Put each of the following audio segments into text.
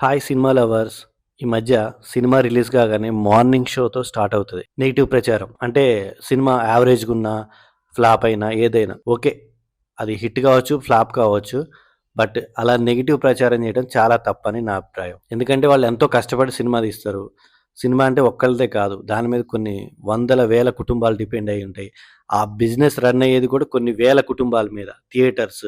Hi cinema lovers. ఈ మధ్య cinema release కాగానే మార్నింగ్ షోతో స్టార్ట్ అవుతది. నెగెటివ్ ప్రచారం. అంటే సినిమా యావరేజ్‌గున్నా, ఫ్లాప్ అయినా ఏదైనా ఓకే. అది హిట్ కావచ్చు, ఫ్లాప్ కావచ్చు. బట్ అలా నెగెటివ్ ప్రచారం చేయడం చాలా తప్పని నా అభిప్రాయం. ఎందుకంటే వాళ్ళు ఎంతో కష్టపడి సినిమా తీస్తారు. సినిమా అంటే ఒక్కళ్ళదే కాదు. దాని మీద కొన్ని వందల, వేల కుటుంబాలు డిపెండ్ అయ్యి ఉంటాయి. ఆ బిజినెస్ రన్ అయ్యేది కూడా కొన్ని వేల కుటుంబాల మీద. థియేటర్స్,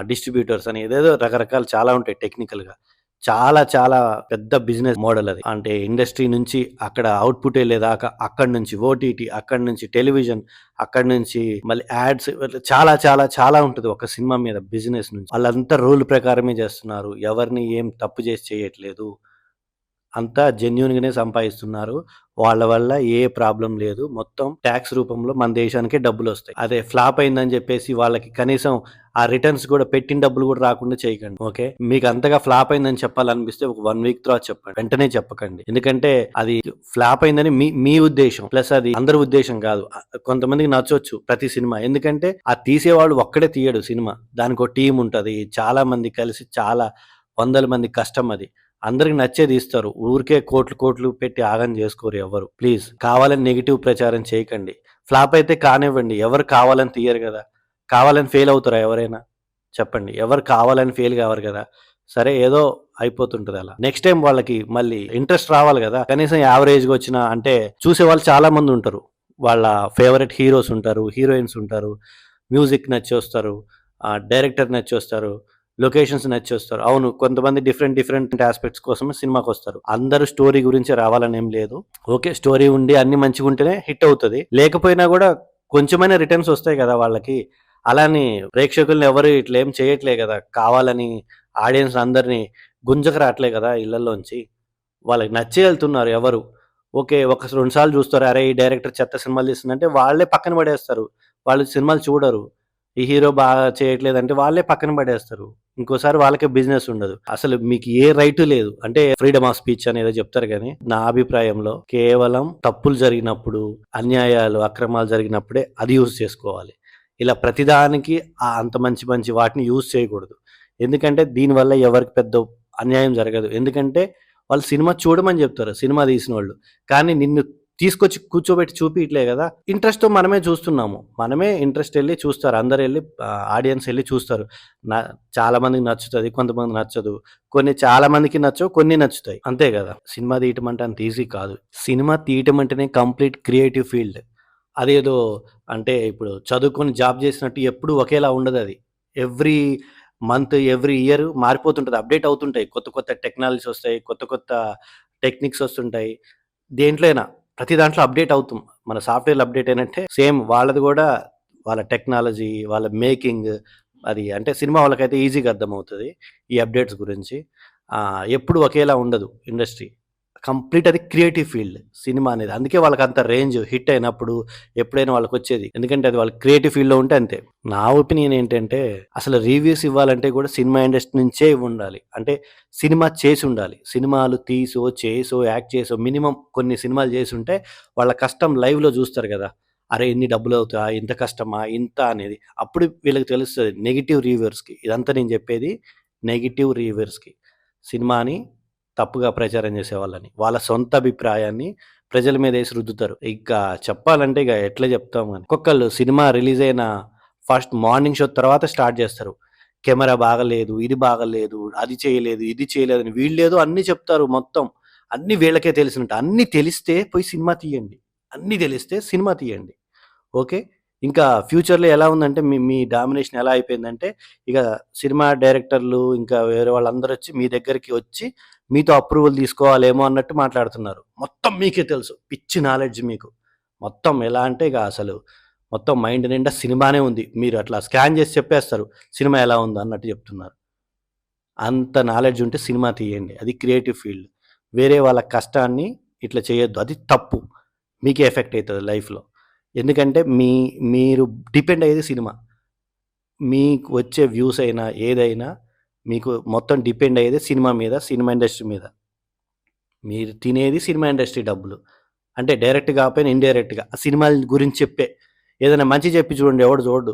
డిస్ట్రిబ్యూటర్స్ అని ఏదేదో రకరకాలు చాలా ఉంటాయి టెక్నికల్‌గా. చాలా చాలా పెద్ద బిజినెస్ మోడల్ అది. అంటే ఇండస్ట్రీ నుంచి అక్కడ అవుట్‌పుట్ ఎళ్ళేదాకా, అక్కడి నుంచి ఓటీటీ, అక్కడి నుంచి టెలివిజన్, అక్కడి నుంచి మళ్ళీ యాడ్స్ ఇట్లా చాలా చాలా చాలా ఉంటది ఒక సినిమా మీద బిజినెస్ నుంచి. ఆళ్ళంతా రూల్ ప్రకారమే చేస్తున్నారు. ఎవరిని ఏం తప్పు చేసి చేయట్లేదు. అంతా జెన్యూన్‌గానే సంపాదిస్తున్నారు. వాళ్ళ వల్ల ఏ ప్రాబ్లమ్ లేదు. మొత్తం టాక్స్ రూపంలో మన దేశానికే డబ్బులొస్తాయి. అదే ఫ్లాప్ అయిందని జెప్పేసి వాళ్ళకి కనీసం ఆ రిటర్న్స్ గూడా పెట్టిన డబ్బులు గూడా రాకుండా చేయకండి. ఓకే. మీకు అంతగా ఫ్లాప్ అయిందని చెప్పాలనిపిస్తే ఒక 1 వీక్ తర్వాత చెప్పండి. వెంటనే చెప్పకండి. ఎందుకంటే అది ఫ్లాప్ అయిందని మీ మీ ఉద్దేశ్యం. ప్లస్ అది అందరి ఉద్దేశ్యం గాదు. కొంతమందికి నచ్చొచ్చు ప్రతి సినిమా. ఎందుకంటే ఆ తీసేవాడు ఒక్కడే తీయడు సినిమా. దానికో టీమ్ ఉంటది. చాలా మంది కలిసి చాలా వందల మంది కష్టం అది. అందరికి నచ్చేది ఇస్తారు. ఊరికే కోట్లు, కోట్లు పెట్టి ఆగం జేసుకోరు ఎవ్వరు. ప్లీజ్ కావాలని నెగెటివ్ ప్రచారం చేయకండి. ఫ్లాప్ అయితే కానివ్వండి. ఎవరు కావాలని తీయరు గదా! కావాలని ఫెయిల్ అవుతారా ఎవరైనా? చెప్పండి. ఎవరు కావాలని ఫెయిల్ గావరు గదా! సరే ఏదో అయిపోతుంటది అలా. నెక్స్ట్ టైమ్ వాళ్ళకి మళ్ళీ ఇంట్రెస్ట్ రావాలి గదా! కనీసం యావరేజ్‌గొచ్చినా అంటే చూసేవాళ్ళు చాలా మందుంటరు. వాళ్ళ ఫేవరెట్ హీరోస్ ఉంటారు, హీరోయిన్స్ ఉంటారు, మ్యూజిక్ నచ్చొస్తారు, డైరెక్టర్ నచ్చొస్తారు. లొకేషన్స్ నచ్చొస్తారు. అవును. కొంతమంది డిఫరెంట్, డిఫరెంట్ యాస్పెక్ట్స్ కోసమే సినిమాకొస్తారు. అందరూ స్టోరీ గురించే రావాలనేం లేదు. ఓకే. స్టోరీ ఉండి అన్నీ మంచిగుంటేనే హిట్ అవుతది. లేకపోయినా గూడా కొంచెమైనా రిటర్న్స్ ఒస్తాయి గదా! వాళ్ళకి. అలా అని ప్రేక్షకుల్ని ఎవరు ఇట్లా ఏం చేయట్లే గదా! కావాలని ఆడియన్స్ అందరిని గుంజకు రాట్లే గదా! ఇళ్ళల్లోంచి. వాళ్ళకి నచ్చే ఎళ్తున్నారు ఎవరు. ఓకే. ఒక 2 సార్లు జూస్తారు. అరే! ఈ డైరెక్టర్ చెత్త సినిమాలు తీస్తుందంటే వాళ్ళే పక్కన పడేస్తారు. వాళ్ళు సినిమాలు చూడరు. ఈ హీరో బాగా చేయట్లేదంటే వాళ్ళే పక్కన పడేస్తారు. ఇంకోసారి వాళ్ళకే బిజినెస్ ఉండదు. అసలు మీకు ఏ రైటు లేదు. అంటే ఫ్రీడమ్ ఆఫ్ స్పీచ్ అని ఏదో చెప్తారు గానీ, నా అభిప్రాయంలో కేవలం తప్పులు జరిగినప్పుడు, అన్యాయాలు, అక్రమాలు జరిగినప్పుడే అది యూజ్ చేసుకోవాలి. ఇలా ప్రతిదానికి అంత మంచి మంచి వాటిని యూజ్ చేయకూడదు. ఎందుకంటే దీనివల్ల ఎవరికి పెద్ద అన్యాయం జరగదు. ఎందుకంటే వాళ్ళు సినిమా చూడమని జెప్తారు సినిమా తీసినోళ్ళు. కానీ నిన్ను తీసుకొచ్చి కూర్చోబెట్టి చూపియట్లే గదా! ఇంట్రెస్ట్‌తో మనమే చూస్తున్నాము. మనమే ఇంట్రెస్ట్ ఎళ్లి చూస్తారు. అందరెళ్లి ఆడియన్స్ ఎళ్లి చూస్తారు. న చాలా మందికి నచ్చుతది. కొంతమందికి నచ్చదు. కొన్ని చాలా మందికి నచ్చవు. కొన్ని నచ్చుతాయి. అంతే గదా! సినిమా తీయటం అంటే అంత ఈజీ కాదు. సినిమా తీయటం అంటేనే కంప్లీట్ క్రియేటివ్ ఫీల్డ్. అదేదో అంటే ఇప్పుడు చదువుకొని జాబ్ జేసినట్టు ఎప్పుడూ ఒకేలా ఉండదది. ఎవ్రీ మంత్, ఎవ్రీ ఇయర్ మారిపోతుంటది. అప్‌డేట్ అవుతుంటాయి. కొత్త కొత్త టెక్నాలజీస్ ఒస్తాయి. కొత్త కొత్త టెక్నిక్స్ ఒస్తుంటాయి. దేంట్లో అయినా ప్రతి దాంట్లో అప్‌డేట్ అవుతాం. మన సాఫ్ట్‌వేర్‌లు అప్‌డేట్ అయినట్టే సేమ్ వాళ్ళది గూడా వాళ్ళ టెక్నాలజీ, వాళ్ళ మేకింగ్ అది అంటే సినిమా వాళ్ళకైతే ఈజీగా అర్థమవుతది. ఈ అప్‌డేట్స్ గురించి. ఎప్పుడు ఒకేలా ఉండదు ఇండస్ట్రీ. కంప్లీట్ అది క్రియేటివ్ ఫీల్డ్ సినిమా అనేది. అందుకే వాళ్ళకంత రేంజ్ హిట్ అయినప్పుడు ఎప్పుడైనా వాళ్ళకొచ్చేది. ఎందుకంటే అది వాళ్ళ క్రియేటివ్ ఫీల్డ్‌లో ఉంటే అంతే. నా ఒపీనియన్ ఏంటంటే అసలు రివ్యూస్ ఇవ్వాలంటే కూడా సినిమా ఇండస్ట్రీ నుంచే ఇవ్వుండాలి. అంటే సినిమా చేసుండాలి. సినిమాలు తీసో, చేసో, యాక్ట్ చేసో మినిమమ్ కొన్ని సినిమాలు చేసుంటే వాళ్ళ కష్టం లైవ్‌లో జూస్తారు గదా! అరే! ఇన్ని డబ్బులవుతాయా? ఇంత కష్టమా? ఇంత అనేది. అప్పుడు వీళ్ళకి తెలుస్తది నెగెటివ్ రివ్యూవర్స్‌కి. ఇదంతా నేను జెప్పేది నెగెటివ్ రివ్యూవర్స్‌కి. సినిమాని తప్పుగా ప్రచారం చేసేవాళ్ళని. వాళ్ళ సొంత అభిప్రాయాన్ని ప్రజల మీదేసి రుద్దుతారు. చెప్పాలంటే ఎట్లా జెప్తాం అని. ఒక్కొక్కళ్ళు సినిమా రిలీజ్ అయిన ఫస్ట్ మార్నింగ్ షో తర్వాత స్టార్ట్ జేస్తారు. కెమెరా బాగాలేదు, ఇది బాగాలేదు, అది చేయలేదు, ఇది చేయలేదని వీళ్ళేదో అన్నీ చెప్తారు మొత్తం. అన్నీ వీళ్ళకే తెలిసినట్టు. అన్నీ తెలిస్తే పోయి సినిమా తీయండి. అన్నీ తెలిస్తే సినిమా తీయండి. ఓకే. ఇంకా ఫ్యూచర్‌లో ఎలా ఉందంటే మీ మీ డామినేషన్ ఎలా అయిపోయిందంటే, ఇక సినిమా డైరెక్టర్లు ఇంకా వేరే వాళ్ళందరొచ్చి మీ దగ్గరికి వచ్చి మీతో అప్రూవల్ తీసుకోవాలేమో అన్నట్టు మాట్లాడుతున్నారు. మొత్తం మీకే తెలుసు. పిచ్చి నాలెడ్జ్ మీకు. మొత్తం ఎలా అంటే ఇక అసలు మొత్తం మైండ్ నిండా సినిమానే ఉంది. మీరు అట్లా స్కాన్ చేసి చెప్పేస్తారు. సినిమా ఎలా ఉందో అన్నట్టు చెప్తున్నారు. అంత నాలెడ్జ్ ఉంటే సినిమా తీయండి. అది క్రియేటివ్ ఫీల్డ్. వేరే వాళ్ళ కష్టాన్ని ఇట్లా చేయొద్దు. అది తప్పు. మీకే ఎఫెక్ట్ అయితది లైఫ్‌లో. ఎందుకంటే మీరు డిపెండ్ అయ్యేది సినిమా. మీకు వచ్చే వ్యూస్ అయినా, ఏదైనా మీకు మొత్తం డిపెండ్ అయ్యేది సినిమా మీద, సినిమా ఇండస్ట్రీ మీద. మీరు తినేది సినిమా ఇండస్ట్రీ డబ్బులు. అంటే డైరెక్ట్ కాకపోయినా ఇండైరెక్ట్‌గా. ఆ సినిమాల గురించి చెప్పే. ఏదైనా మంచి చెప్పి చూడండి ఎవడు చూడడు.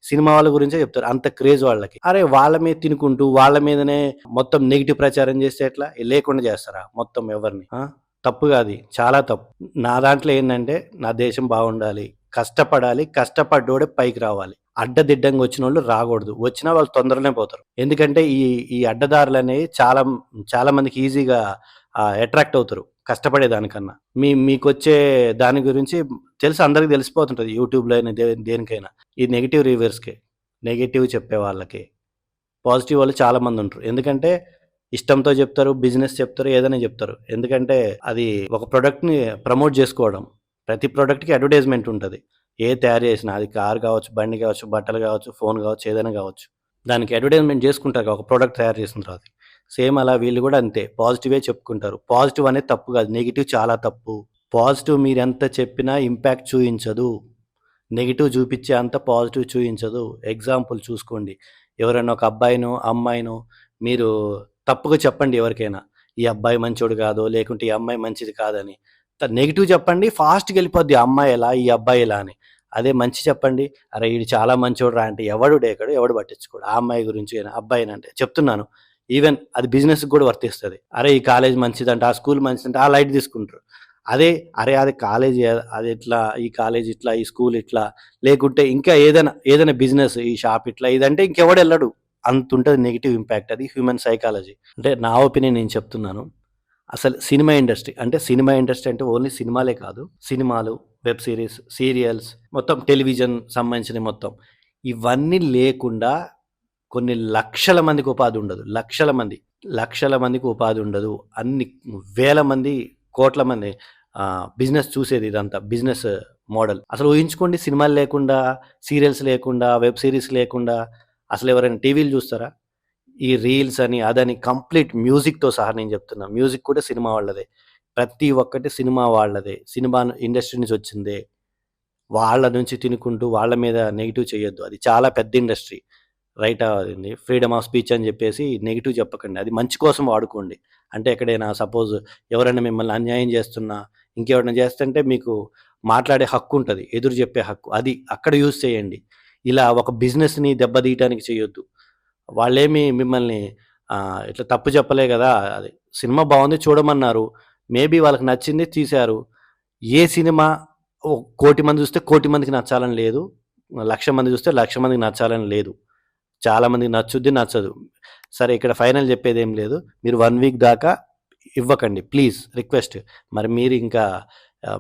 సినిమా వాళ్ళ గురించే చెప్తారు. అంత క్రేజ్ వాళ్ళకి. అరే వాళ్ళ మీద తినుకుంటూ, వాళ్ళ మీదనే మొత్తం నెగెటివ్ ప్రచారం చేస్తే ఎట్లా? లేకుండా చేస్తారా మొత్తం ఎవరిని? తప్పుగా అది. చాలా తప్పు. నా దాంట్లో ఏందంటే, నా దేశం బాగుండాలి. కష్టపడాలి. కష్టపడ్డోడే పైకి రావాలి. అడ్డదిడ్డంగా వచ్చినోళ్ళు రాకూడదు. వచ్చినా వాళ్ళు తొందరనే పోతారు. ఎందుకంటే ఈ అడ్డదారులనేవి చాలా మందికి ఈజీగా అట్రాక్ట్ అవుతారు కష్టపడే దానికన్నా. మీకొచ్చే దాని గురించి తెలుసు, అందరికి తెలిసిపోతుంటది. యూట్యూబ్‌లో అయినా దేనికైనా. ఈ నెగెటివ్ రివ్యూవర్స్‌కి, నెగెటివ్ చెప్పే వాళ్ళకి. పాజిటివ్ వాళ్ళు చాలా మందుంటరు. ఎందుకంటే ఇష్టంతో చెప్తారు, బిజినెస్ చెప్తారు, ఏదైనా చెప్తారు. ఎందుకంటే అది ఒక ప్రొడక్ట్‌ని ప్రమోట్ చేసుకోవడం. ప్రతి ప్రొడక్ట్‌కి అడ్వర్టైజ్‌మెంట్ ఉంటది. ఏది తయారు చేసినా అది కార్ కావచ్చు, బండి కావచ్చు, బట్టలు కావచ్చు, ఫోన్ కావచ్చు, ఏదైనా కావచ్చు. దానికి అడ్వర్టైజ్‌మెంట్ చేసుకుంటారు ఒక ప్రొడక్ట్ తయారు చేసిన తర్వాత. సేమ్ అలా వీళ్ళు కూడా అంతే. పాజిటివే చెప్పుకుంటారు. పాజిటివ్ అనేది తప్పు కాదు. నెగెటివ్ చాలా తప్పు. పాజిటివ్ మీరెంత చెప్పినా ఇంపాక్ట్ చూయించదు. నెగెటివ్ చూపిచ్చే అంత పాజిటివ్ చూయించదు. ఎగ్జాంపుల్ చూసుకోండి. ఎవరైనా ఒక అబ్బాయినో, అమ్మాయినో మీరు తప్పుగా చెప్పండి ఎవరికైనా. ఈ అబ్బాయి మంచోడు కాదో, లేకుంటే ఈ అమ్మాయి మంచిది కాదని. నెగెటివ్ చెప్పండి, ఫాస్ట్‌గా ఎళ్ళిపోద్ది ఆ అమ్మాయి ఎలా, ఈ అబ్బాయి ఎలా అని. అదే మంచి చెప్పండి, అరే ఈడు చాలా మంచోడురా అంటే ఎవడు డేకడు, ఎవడు పట్టించుకోడు. ఆ అమ్మాయి గురించి అయినా, అబ్బాయినంటే చెప్తున్నాను. ఈవెన్ అది బిజినెస్‌కి కూడా వర్తిస్తది. అరే ఈ కాలేజ్ మంచిదంట, ఆ స్కూల్ మంచిదంట, ఆ లైట్ తీసుకుంటారు. అదే అరే అది కాలేజీ అదెట్లా, ఈ కాలేజ్ ఇట్లా, ఈ స్కూల్ ఇట్లా, లేకుంటే ఇంకా ఏదైనా బిజినెస్ ఈ షాప్ ఇట్లా, ఇదంటే ఇంకెవడెళ్ళడు. అంతుంటది నెగెటివ్ ఇంపాక్ట్. అది హ్యూమన్ సైకాలజీ. అంటే నా ఒపీనియన్ నేను చెప్తున్నాను. అసలు సినిమా ఇండస్ట్రీ అంటే ఓన్లీ సినిమాలే కాదు. సినిమాలు, వెబ్ సీరీస్, సీరియల్స్, మొత్తం టెలివిజన్ సంబంధించినయి మొత్తం. ఇవన్నీ లేకుండా కొన్ని లక్షల మందికి ఉపాధి ఉండదు. లక్షల మందికి ఉపాధి ఉండదు. అన్ని వేల మంది, కోట్ల మంది బిజినెస్ చూసేది ఇదంతా. Business model. అసలు ఊహించుకోండి, సినిమాలు లేకుండా, సీరియల్స్ లేకుండా, వెబ్ సీరీస్ లేకుండా అసలెవరైనా టీవీలు చూస్తారా? ఈ రీల్స్ అని, అదని కంప్లీట్ మ్యూజిక్‌తో సహా నేను చెప్తున్నా. మ్యూజిక్ కూడా సినిమా వాళ్ళదే. ప్రతి ఒక్కటి సినిమా వాళ్ళదే. సినిమా ఇండస్ట్రీ నుంచి వచ్చిందే. వాళ్ళ నుంచి తినుకుంటూ వాళ్ళ మీద నెగెటివ్ చేయొద్దు. అది చాలా పెద్ద ఇండస్ట్రీ. రైట్ అదేంది ఫ్రీడమ్ ఆఫ్ స్పీచ్ అని చెప్పేసి నెగెటివ్ చెప్పకండి. అది మంచి కోసం వాడుకోండి. అంటే ఎక్కడైనా సపోజ్ ఎవరైనా మిమ్మల్ని అన్యాయం చేస్తున్నా, ఇంకెవరైనా చేస్తుంటే మీకు మాట్లాడే హక్కు ఉంటది. ఎదురు చెప్పే హక్కు. అది అక్కడ యూజ్ చేయండి. ఇలా ఒక బిజినెస్‌ని దెబ్బతీయటానికి చేయొద్దు. వాళ్ళేమి మిమ్మల్ని ఇట్లా తప్పు చెప్పలే గదా! అది సినిమా బావుంది చూడమన్నారు. మేబీ వాళ్ళకి నచ్చింది తీశారు. ఏ సినిమా ఓ 1,00,00,000 మంది చూస్తే 1,00,00,000 మందికి నచ్చాలని లేదు. 1,00,000 మంది చూస్తే 1,00,000 మందికి నచ్చాలని లేదు. చాలా మందికి నచ్చుద్ది, నచ్చదు. సరే ఇక్కడ ఫైనల్ చెప్పేదేం లేదు. మీరు 1 వీక్ దాకా ఇవ్వకండి ప్లీజ్ రిక్వెస్ట్. మరి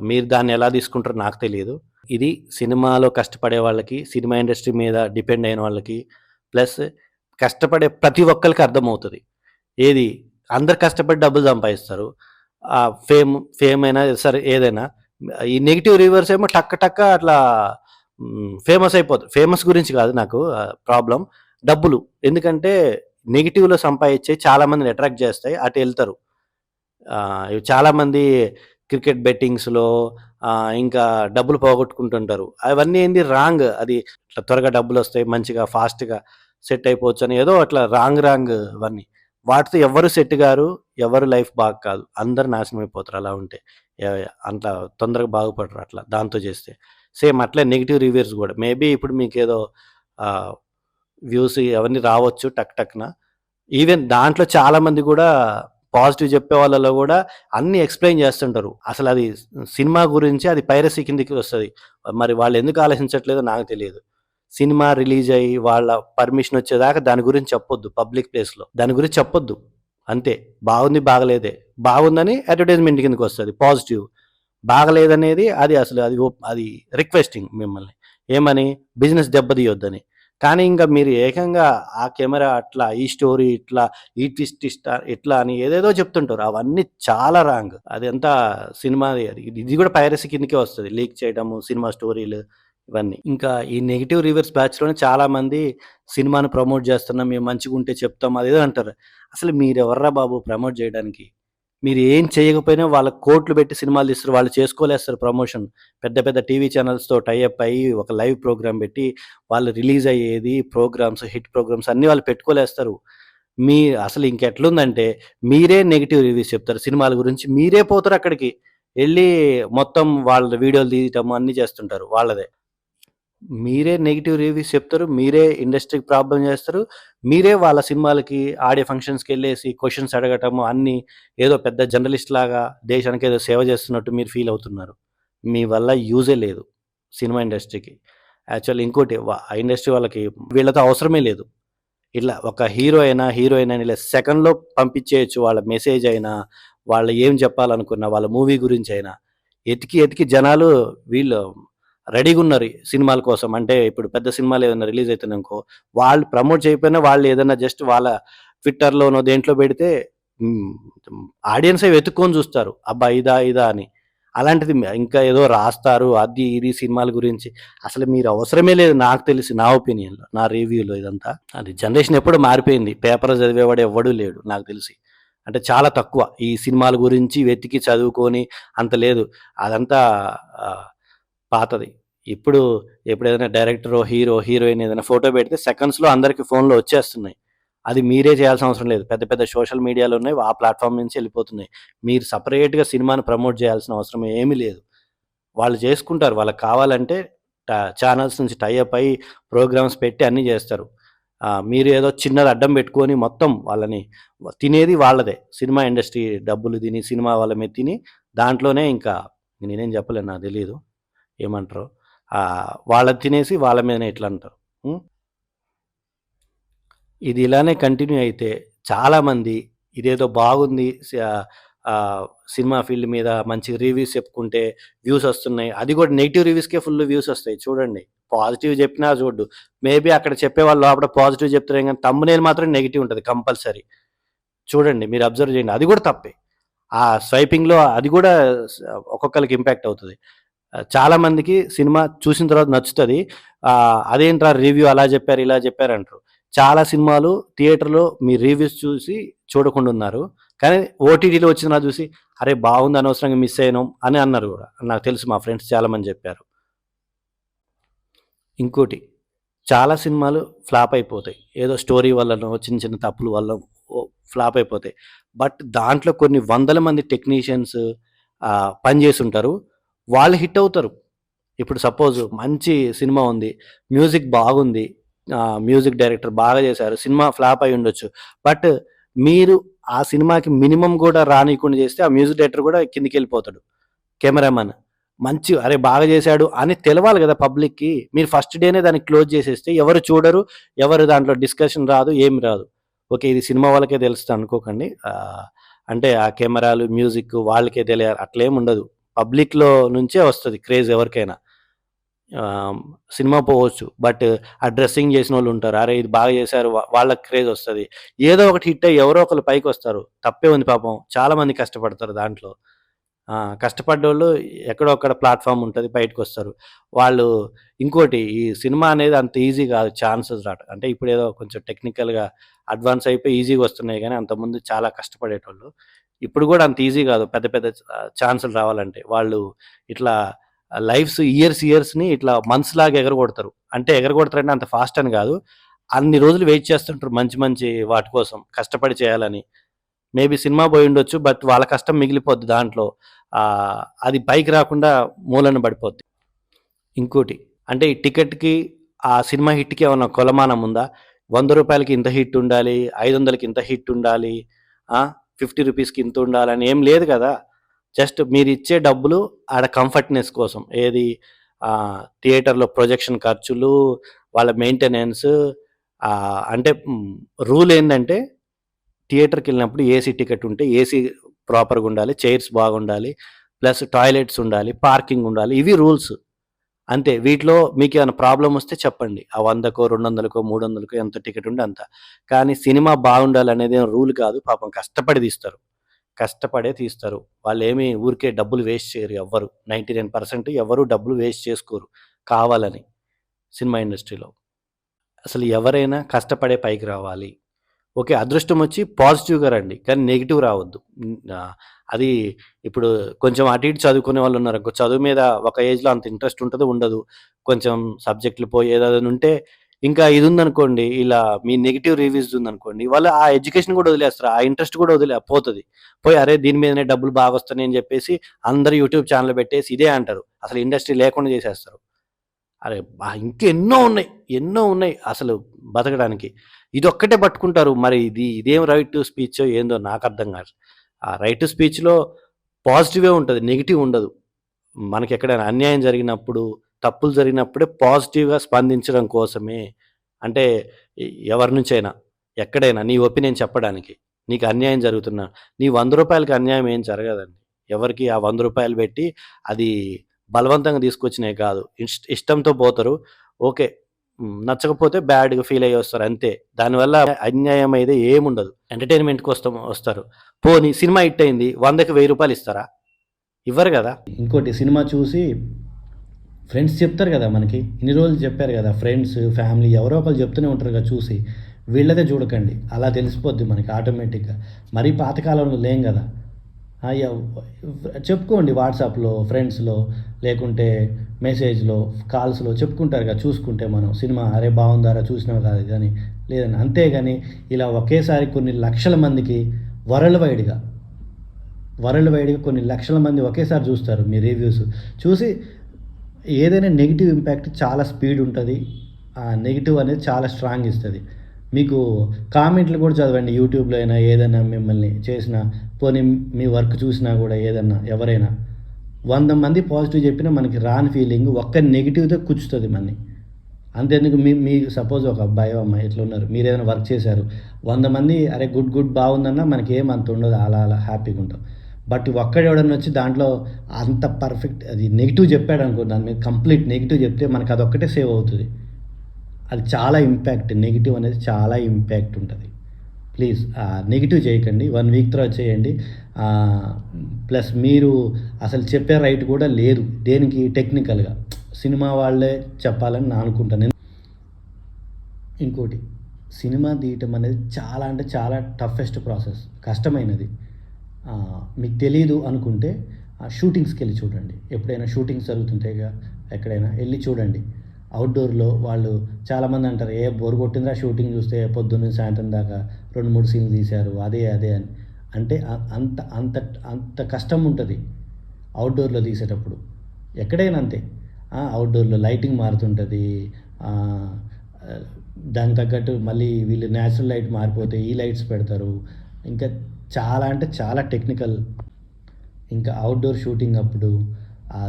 మీరు దాన్ని ఎలా తీసుకుంటారో నాకు తెలీదు. ఇది సినిమాలో కష్టపడే వాళ్ళకి, సినిమా ఇండస్ట్రీ మీద డిపెండ్ అయిన వాళ్ళకి, ప్లస్ కష్టపడే ప్రతి ఒక్కళ్ళకి అర్థమవుతది. ఏది అందరు కష్టపడి డబ్బులు సంపాదిస్తారు. ఫేమ్ అయినా సరే ఏదైనా. ఈ నెగెటివ్ రివ్యూవర్స్ ఏమో టక్క టక్క అట్లా ఫేమస్ అయిపోతారు. ఫేమస్ గురించి కాదు నాకు ప్రాబ్లమ్. డబ్బులు. ఎందుకంటే నెగెటివ్‌లో సంపాదించేయి చాలా మందిని అట్రాక్ట్ చేస్తాయి. అటెళ్తారు. చాలామంది క్రికెట్ బెట్టింగ్స్‌లో ఇంకా డబ్బులు పోగొట్టుకుంటుంటారు. అవన్నీ ఏంది రాంగ్. అది ఇట్లా త్వరగా డబ్బులొస్తాయి, మంచిగా ఫాస్ట్‌గా సెట్ అయిపోవచ్చని ఏదో అట్లా రాంగ్ ఇవన్నీ. వాటితో ఎవ్వరు సెట్ గారు. ఎవరు లైఫ్ బాగా కాదు. అందరూ నాశనం అయిపోతారు అలా ఉంటే. అంత తొందరగా బాగుపడరు అట్లా దాంతో చేస్తే. సేమ్ అట్లే నెగెటివ్ రివ్యూస్ గూడా. మేబీ ఇప్పుడు మీకేదో ఆహ్, వ్యూస్ అవన్నీ రావచ్చు టక్‌న. ఈవెన్ దాంట్లో చాలా మంది గూడా పాజిటివ్ చెప్పే వాళ్ళలో గూడా అన్నీ ఎక్స్‌ప్లెయిన్ చేస్తుంటారు. అసలది సినిమా గురించి అది పైరసీ కిందకి వస్తది. మరి వాళ్ళెందుకు ఆలోచించట్లేదో నాకు తెలియదు. సినిమా రిలీజ్ అయ్యి వాళ్ళ పర్మిషన్ వచ్చేదాకా దాని గురించి చెప్పొద్దు పబ్లిక్ ప్లేస్‌లో. దాని గురించి చెప్పొద్దు. అంతే. బాగుంది, బాగలేదే. బాగుందని అడ్వర్టైజ్‌మెంట్ కిందకొస్తది పాజిటివ్. బాగలేదనేది అది రిక్వెస్టింగ్ మిమ్మల్ని. ఏమని? బిజినెస్ దెబ్బతీయొద్దని. కానీ ఇంక మీరు ఏకంగా ఆ కెమెరా అట్లా, ఈ స్టోరీ ఇట్లా, ఈ ట్విస్ట్ ఇట్లా అని ఏదేదో చెప్తుంటారు. అవన్నీ చాలా రాంగ్. అదంతా సినిమాది అది. ఇది కూడా పైరసీ కిందకే వస్తది. లీక్ చేయడము, సినిమా స్టోరీలు ఇవన్నీ. ఇంకా ఈ నెగెటివ్ రివ్యూవర్స్ బ్యాచ్‌లోనే చాలామంది సినిమాను ప్రమోట్ చేస్తున్నాం, మేము మంచిగుంటే చెప్తాం అదేదో అంటారు. అసలు మీరెవర్రా బాబు ప్రమోట్ జేయడానికి? మీరు ఏం చేయకపోయినా వాళ్ళకి కోట్లు పెట్టి సినిమాలు తీస్తారు. వాళ్ళు చేసుకోలేస్తారు ప్రమోషన్. పెద్ద పెద్ద టీవీ ఛానల్స్‌తో టై అప్ అయ్యి ఒక లైవ్ ప్రోగ్రామ్ పెట్టి వాళ్ళు రిలీజ్ అయ్యేది ప్రోగ్రామ్స్, హిట్ ప్రోగ్రామ్స్ అన్నీ వాళ్ళు పెట్టుకోలేస్తారు. మీ అసలు ఇంకెట్లుందంటే మీరే నెగెటివ్ రివ్యూస్ చెప్తారు సినిమాల గురించి. మీరే పోతారు అక్కడికి. ఎళ్లి మొత్తం వాళ్ళ వీడియోలు తీయటం అన్నీ చేస్తుంటారు వాళ్ళదే. మీరే నెగెటివ్ రివ్యూస్ చెప్తారు. మీరే ఇండస్ట్రీకి ప్రాబ్లమ్ చేస్తారు. మీరే వాళ్ళ సినిమాలకి ఆడియో ఫంక్షన్స్‌కెళ్ళేసి క్వెషన్స్ అడగటము అన్నీ ఏదో పెద్ద జర్నలిస్ట్‌లాగా దేశానికి ఏదో సేవ చేస్తున్నట్టు మీరు ఫీల్ అవుతున్నారు. మీ వల్ల యూజే లేదు సినిమా ఇండస్ట్రీకి. యాక్చువల్లీ ఇంకోటి ఆ ఇండస్ట్రీ వాళ్ళకి వీళ్ళతో అవసరమే లేదు. ఇట్లా ఒక హీరో అయినా, హీరోయిన్ అయినా ఇలా సెకండ్‌లో పంపించేయొచ్చు. వాళ్ళ మెసేజ్ అయినా, వాళ్ళు ఏం చెప్పాలనుకున్న వాళ్ళ మూవీ గురించైనా. ఎతికి, ఎతికి జనాలు వీళ్ళు రెడీగున్నారు సినిమాల కోసం. అంటే ఇప్పుడు పెద్ద సినిమాలు ఏదైనా రిలీజ్ అయితున్నాయనుకో, వాళ్ళు ప్రమోట్ చేయకపోయినా వాళ్ళు ఏదన్నా జస్ట్ వాళ్ళ ట్విట్టర్‌లోనో దేంట్లో పెడితే హ్మ్. ఆడియన్సే వెతుక్కొని చూస్తారు. అబ్బా! ఇదా? ఇదా? అని. అలాంటిది ఇంకా ఏదో రాస్తారు. అది, ఇది సినిమాల గురించి. అసలు మీరు అవసరమే లేదు నాకు తెలిసి నా ఒపీనియన్‌లో. నా రివ్యూలో ఇదంతా. అది జనరేషన్ ఎప్పుడో మారిపోయింది. పేపర్ చదివేవాడు ఎవ్వడూ లేడు నాకు తెలిసి. అంటే చాలా తక్కువ. ఈ సినిమాల గురించి వెతికి చదువుకొని అంత లేదు. అదంతా ఆహ్, పాతది. ఇప్పుడు ఎప్పుడేదైనా డైరెక్టరో, హీరో, హీరోయిన్ ఏదైనా ఫోటో పెడితే సెకండ్స్‌లో అందరికి ఫోన్‌లో వచ్చేస్తున్నాయి. అది మీరే చేయాల్సిన అవసరం లేదు. పెద్ద పెద్ద సోషల్ మీడియాలో ఉన్నాయి. ఆ ప్లాట్‌ఫార్మ్ నుంచి ఎళ్ళిపోతున్నాయి. మీరు సెపరేట్‌గా సినిమాని ప్రమోట్ చేయాల్సిన అవసరం ఏమీ లేదు. వాళ్ళు చేసుకుంటారు. వాళ్ళకి కావాలంటే ఛానెల్స్ నుంచి టై అప్ అయ్యి ప్రోగ్రామ్స్ పెట్టి అన్నీ చేస్తారు. మీరు ఏదో చిన్నది అడ్డం పెట్టుకొని మొత్తం వాళ్ళని తినేది వాళ్ళదే. సినిమా ఇండస్ట్రీ డబ్బులు తిని, సినిమా వాళ్ళ మీద తిని దాంట్లోనే ఇంకా నేనేం చెప్పలేను నాకు తెలీదు. ఏమంటారో? వాళ్ళది తినేసి వాళ్ళ మీదనే ఇట్లా అంటారు. హ్మ్. ఇది ఇలానే కంటిన్యూ అయితే చాలామంది ఇదేదో బాగుంది. ఆహ్, సినిమా ఫీల్డ్ మీద మంచి రివ్యూస్ చెప్పుకుంటే వ్యూస్ వస్తున్నాయి. అది కూడా నెగెటివ్ రివ్యూస్‌కే ఫుల్ వ్యూస్ వస్తాయి చూడండి. పాజిటివ్ చెప్పినా చూడ్డు. మేబీ అక్కడ చెప్పేవాళ్ళు లోపల పాజిటివ్ చెప్తారేమో గానీ థంబ్‌నెయిల్ మాత్రం నెగెటివ్ ఉంటది కంపల్సరీ. చూడండి మీరు అబ్జర్వ్ చేయండి. అది కూడా తప్పే. ఆ స్వైపింగ్‌లో అది కూడా స ఒక్కొక్కళ్ళకి ఇంపాక్ట్ అవుతది. చాలా మందికి సినిమా చూసిన తర్వాత నచ్చుతది. అదేంట్రా రివ్యూ అలా జెప్పారు, ఇలా జెప్పారంటారు. చాలా సినిమాలు థియేటర్‌లో మీ రివ్యూస్ చూసి చూడకుండున్నారు. కానీ ఓటీటీలో వచ్చిన తర్వాత చూసి, అరే! బావుంది అనవసరంగా మిస్ అయ్యాను అని అన్నారు గూడా. నాకు తెలుసు మా ఫ్రెండ్స్ చాలా మంది జెప్పారు. ఇంకోటి చాలా సినిమాలు ఫ్లాప్ అయిపోతాయి. ఏదో స్టోరీ వల్లనో, చిన్న చిన్న తప్పుల వల్లో ఫ్లాప్ అయిపోతాయి. బట్ దాంట్లో కొన్ని వందల మంది టెక్నీషియన్స్ పని జేసుంటారు. వాళ్ళు హిట్ అవుతారు. ఇప్పుడు సపోజ్ మంచి సినిమా ఉంది. మ్యూజిక్ బాగుంది. మ్యూజిక్ డైరెక్టర్ బాగా చేశారు. సినిమా ఫ్లాప్ అయ్యుండొచ్చు. బట్ మీరు ఆ సినిమాకి మినిమమ్ గూడా రానీయకుండా చేస్తే ఆ మ్యూజిక్ డైరెక్టర్ గూడా కిందకెళ్ళిపోతాడు. కెమెరామన్. మంచి అరే! బాగా చేశాడు అని తెలవాలి గదా పబ్లిక్‌కి. మీరు ఫస్ట్ డేనే దాన్ని క్లోజ్ చేసేస్తే ఎవరు చూడరు. ఎవరు దాంట్లో డిస్కషన్ రాదు. ఏమి రాదు. ఓకే. ఇది సినిమా వాళ్ళకే తెలుస్తది అనుకోకండి. అంటే ఆ కెమెరాలు, మ్యూజిక్ వాళ్ళకే తెలియాలి అట్లేముండదు. పబ్లిక్‌లో నుంచే వస్తది క్రేజ్ ఎవరికైనా. ఆహ్, సినిమా పోవచ్చు. బట్ ఆ డ్రెస్సింగ్ చేసినోళ్ళుంటారు. అరే! ఇది బాగా చేశారు. వాళ్ళకి క్రేజొస్తది. ఏదో ఒకటి హిట్ అయ్యి ఎవరో ఒకళ్ళు పైకొస్తారు. తప్పే ఉంది పాపం. చాలా మంది కష్టపడతారు దాంట్లో. కష్టపడ్డోళ్ళు ఎక్కడో అక్కడ ప్లాట్‌ఫార్మ్ ఉంటది. బయటకొస్తారు. వాళ్ళు ఇంకోటి ఈ సినిమా అనేది అంత ఈజీ గాదు ఛాన్సెస్ రావటం. అంటే ఇప్పుడేదో కొంచెం టెక్నికల్‌గా అడ్వాన్స్ అయిపోయి ఈజీగా వస్తున్నాయి గానీ, అంతకుముందు చాలా కష్టపడేటోళ్ళు. ఇప్పుడు గూడా అంత ఈజీ గాదు. పెద్ద పెద్ద ఛాన్సులు రావాలంటే. వాళ్ళు ఇట్లా ఇయర్స్‌ని ఇట్లా మంత్స్‌లాగా ఎగరగొడతారు. అంటే ఎగరగొడతారంటే అంత ఫాస్ట్ అని గాదు. అన్ని రోజులు వెయిట్ చేస్తుంటారు మంచి మంచి వాటి కోసం కష్టపడి చేయాలని. Maybe cinema పోయుండొచ్చు. బట్ వాళ్ళ కష్టం మిగిలిపోద్ది దాంట్లో. అది పైకి రాకుండా మూలన పడిపోద్ది. ఇంకోటి అంటే ఈ టికెట్‌కి, ఆ సినిమా హిట్‌కి ఏమన్నా కొలమానం ఉందా? రూ. 100కి ఇంత హిట్ ఉండాలి. 500కి ఇంత హిట్ ఉండాలి. ఆ! రూ. 50కి ఇంత ఉండాలని ఏం లేదు గదా! జస్ట్ మీరిచ్చే డబ్బులు ఆడ కంఫర్ట్‌నెస్ కోసం. ఏది థియేటర్‌లో ప్రొజెక్షన్ ఖర్చులు, వాళ్ళ మెయింటెనెన్స్ అంటే రూల్ ఏందంటే థియేటర్‌కెళ్ళినప్పుడు ఏసీ టికెట్ ఉంటే ఏసీ ప్రాపర్‌గా ఉండాలి. చైర్స్ బాగుండాలి. ప్లస్ టాయిలెట్స్ ఉండాలి. పార్కింగ్ ఉండాలి. ఇవి రూల్స్. అంతే. వీటిలో మీకేమైనా ప్రాబ్లమ్ వస్తే చెప్పండి. ఆ 100కో, 200కో, 300కో ఎంత టికెట్ ఉంటే అంత. కానీ సినిమా బాగుండాలనేదేం రూల్ కాదు. పాపం కష్టపడి తీస్తారు. కష్టపడే తీస్తారు. వాళ్ళేమి ఊరికే డబ్బులు వేస్ట్ చేయరు ఎవ్వరు. 99% ఎవరు డబ్బులు వేస్ట్ చేసుకోరు కావాలని సినిమా ఇండస్ట్రీలో. అసలు ఎవరైనా కష్టపడే పైకి రావాలి. ఓకే. అదృష్టమొచ్చి పాజిటివ్‌గా రండి. కానీ నెగెటివ్ రావద్దు. అది ఇప్పుడు కొంచెం అటు ఇటు చదువుకునే వాళ్ళున్నారనుకో, చదువు మీద ఒక ఏజ్‌లో అంత ఇంట్రెస్ట్ ఉంటదో, ఉండదు. కొంచెం సబ్జెక్టులు పోయి ఏదేదైనా ఉంటే, ఇంకా ఇదుందనుకోండి, ఇలా మీ నెగెటివ్ రివ్యూస్ ఉందనుకోండి, వాళ్ళు ఆ ఎడ్యుకేషన్ గూడా వదిలేస్తారు. ఆ ఇంట్రెస్ట్ గూడా పోతది. పోయి అరే! దీని మీదనే డబ్బులు బాగొస్తున్నాయని జెప్పేసి అందరూ యూట్యూబ్ ఛానెల్ పెట్టేసి ఇదే అంటారు. అసలు ఇండస్ట్రీ లేకుండా జేసేస్తారు. అరే ఇంకెన్నో ఉన్నాయి, ఎన్నో ఉన్నాయి అసలు బతకడానికి. ఇదొక్కటే పట్టుకుంటారు. మరి ఇదేం రైట్ టు స్పీచో ఏందో నాకు అర్థం కాదు. ఆ రైట్ టు స్పీచ్‌లో పాజిటివే ఉంటది. నెగెటివ్ ఉండదు. మనకెక్కడైనా అన్యాయం జరిగినప్పుడు, తప్పులు జరిగినప్పుడే పాజిటివ్‌గా స్పందించడం కోసమే. అంటే ఎవరి నుంచైనా, ఎక్కడైనా నీ ఒపీనియన్ చెప్పడానికి. నీకు అన్యాయం జరుగుతున్నా నీ రూ. 100కి అన్యాయం ఏం జరగదండి. ఎవరికీ ఆ రూ. 100 పెట్టి అది బలవంతంగా తీసుకొచ్చినయి కాదు. ఇష్టంతో పోతారు. ఓకే. నచ్చకపోతే బ్యాడ్‌గా ఫీల్ అయ్యి వస్తారు అంతే. దానివల్ల అన్యాయం అయితే ఏముండదు. ఎంటర్‌టైన్‌మెంట్‌కి వస్తారు. పోనీ సినిమా హిట్ అయింది. 100కి రూ. 1000 ఇస్తారా? ఇవ్వరు గదా! ఇంకోటి సినిమా చూసి ఫ్రెండ్స్ చెప్తారు కదా మనకి, ఇన్ని రోజులు చెప్పారు కదా, ఫ్రెండ్స్ ఫ్యామిలీ ఎవరో ఒకరు చెప్తూనే ఉంటారు కదా చూసి, వీళ్ళదే చూడకండి, అలా తెలిసిపోద్ది మనకి ఆటోమేటిక్గా. మరీ పాతకాలంలో లేం కదా. చెప్పుకోండి వాట్సాప్లో, ఫ్రెండ్స్లో, లేకుంటే మెసేజ్లో, కాల్స్లో చెప్పుకుంటారు కదా చూసుకుంటే మనం సినిమా, అరే బాగుందారా చూసినావు కాదు కానీ లేదని. అంతేగాని ఇలా ఒకేసారి కొన్ని లక్షల మందికి వరల్డ్ వైడ్గా కొన్ని లక్షల మంది ఒకేసారి చూస్తారు మీ రివ్యూస్. చూసి ఏదైనా నెగిటివ్ ఇంపాక్ట్ చాలా స్పీడ్ ఉంటుంది. ఆ నెగిటివ్ అనేది చాలా స్ట్రాంగ్ ఇస్తుంది. మీకు కామెంట్లు కూడా చదవండి యూట్యూబ్లో అయినా, ఏదైనా మిమ్మల్ని చేసిన, పోనీ మీ వర్క్ చూసినా కూడా ఏదన్నా ఎవరైనా 100 మంది పాజిటివ్ చెప్పినా మనకి రాని ఫీలింగ్ ఒక్క నెగిటివ్తో కూర్చుతుంది మనని. అంతేందుకు మీ సపోజ్ ఒక అబ్బాయి అమ్మాయి ఇట్లా ఉన్నారు, మీరు ఏదైనా వర్క్ చేశారు, 100 మంది అరే గుడ్ బాగుందన్నా మనకి ఏం అంత ఉండదు, అలా హ్యాపీగా ఉంటాం. బట్ ఒక్కడు ఎవడన్నా వచ్చి దాంట్లో అంత పర్ఫెక్ట్ అది నెగిటివ్ చెప్పాడు అనుకో, దాని మీద కంప్లీట్ నెగిటివ్ చెప్తే మనకు అదొక్కటే సేవ్ అవుతుంది. అది చాలా ఇంపాక్ట్, నెగిటివ్ అనేది చాలా ఇంపాక్ట్ ఉంటుంది. ప్లీజ్ నెగిటివ్ చేయకండి. 1 వీక్ తర్వాత చేయండి. ప్లస్ మీరు అసలు చెప్పే రైట్ కూడా లేదు దేనికి, టెక్నికల్గా సినిమా వాళ్ళే చెప్పాలని నేను అనుకుంటాను. ఇంకోటి, సినిమా తీయటం అనేది చాలా అంటే చాలా టఫెస్ట్ ప్రాసెస్, కష్టమైనది. మీకు తెలీదు అనుకుంటే షూటింగ్స్కి వెళ్ళి చూడండి. ఎప్పుడైనా షూటింగ్స్ జరుగుతుంటాయిగా, ఎక్కడైనా వెళ్ళి చూడండి. అవుట్డోర్లో వాళ్ళు చాలామంది అంటారు, ఏ బోర్ కొట్టిందా షూటింగ్ చూస్తే, పొద్దున్న సాయంత్రం దాకా 2-3 సీన్లు తీశారు అదే అని. అంటే అంత అంత అంత కష్టం ఉంటుంది అవుట్డోర్లో తీసేటప్పుడు. ఎక్కడైనా అంతే. అవుట్డోర్లో లైటింగ్ మారుతుంటుంది, దానికి తగ్గట్టు మళ్ళీ వీళ్ళు న్యాచురల్ లైట్ మారిపోతే ఈ లైట్స్ పెడతారు. ఇంకా చాలా అంటే చాలా టెక్నికల్. ఇంకా అవుట్డోర్ షూటింగ్ అప్పుడు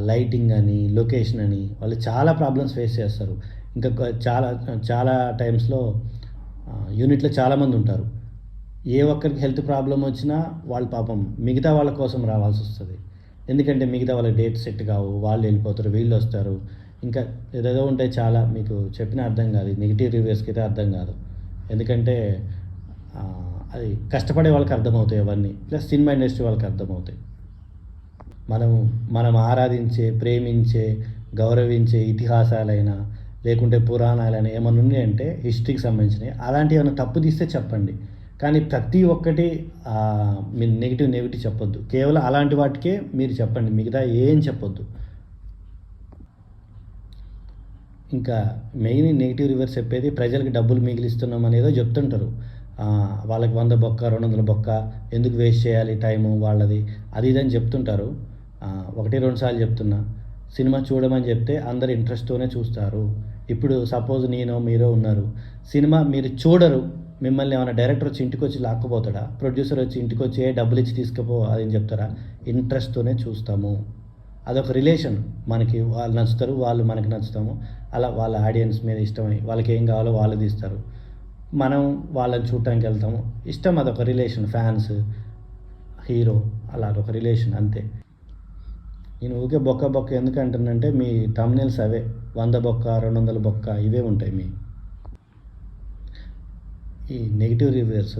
లైటింగ్ అని, లొకేషన్ అని వాళ్ళు చాలా ప్రాబ్లమ్స్ ఫేస్ చేస్తారు. ఇంకా చాలా చాలా టైమ్స్లో యూనిట్లో చాలామంది ఉంటారు. ఏ ఒక్కరికి హెల్త్ ప్రాబ్లం వచ్చినా వాళ్ళు పాపం మిగతా వాళ్ళ కోసం రావాల్సి వస్తుంది. ఎందుకంటే మిగతా వాళ్ళ డేట్ సెట్ కావు, వాళ్ళు వెళ్ళిపోతారు, వీళ్ళు వస్తారు, ఇంకా ఏదేదో ఉంటాయి చాలా. మీకు చెప్పిన అర్థం కాదు, నెగిటివ్ రివ్యూస్కి అయితే అర్థం కాదు. ఎందుకంటే అది కష్టపడే వాళ్ళకి అర్థమవుతాయి అవన్నీ, ప్లస్ సినిమా ఇండస్ట్రీ వాళ్ళకి అర్థమవుతాయి. మనం ఆరాధించే, ప్రేమించే, గౌరవించే ఇతిహాసాలైనా లేకుంటే పురాణాలైనా ఏమైనా ఉన్నాయంటే హిస్టరీకి సంబంధించినవి, అలాంటివి ఏమైనా తప్పు తీస్తే చెప్పండి. కానీ ప్రతి ఒక్కటి మీరు నెగిటివ్ చెప్పొద్దు. కేవలం అలాంటి వాటికే మీరు చెప్పండి, మిగతా ఏం చెప్పొద్దు. ఇంకా మెయిన్ నెగిటివ్ రివర్స్ చెప్పేది ప్రజలకు డబ్బులు మిగిలిస్తున్నాం అనేదో చెప్తుంటారు. వాళ్ళకి 100 బొక్క 200 బొక్క ఎందుకు వేస్ట్ చేయాలి టైము వాళ్ళది, అది ఇదని చెప్తుంటారు. 1-2 సార్లు చెప్తున్నా, సినిమా చూడమని చెప్తే అందరు ఇంట్రెస్ట్తోనే చూస్తారు. ఇప్పుడు సపోజ్ నేను మీరో ఉన్నారు, సినిమా మీరు చూడరు, మిమ్మల్ని ఏమైనా డైరెక్టర్ వచ్చి ఇంటికి వచ్చి లాక్కుపోతాడా, ప్రొడ్యూసర్ వచ్చి ఇంటికి వచ్చి డబ్బులు ఇచ్చి తీసుకుపో అని చెప్తారా? ఇంట్రెస్ట్తోనే చూస్తాము. అదొక రిలేషన్. మనకి వాళ్ళు నచ్చుతారు, వాళ్ళు మనకి నచ్చుతాము. అలా వాళ్ళ ఆడియన్స్ మీద ఇష్టమై వాళ్ళకి ఏం కావాలో వాళ్ళు తీస్తారు, మనం వాళ్ళని చూడటానికి వెళ్తాము. ఇష్టం, అదొక రిలేషన్. ఫ్యాన్స్, హీరో, అలా అదొక రిలేషన్ అంతే. నేను ఊరికే బొక్క ఎందుకు అంటున్నంటే మీ థంబ్నెయిల్స్ అవే 100 బొక్క 200 బొక్క ఇవే ఉంటాయి. ఈ నెగిటివ్ రివ్యూస్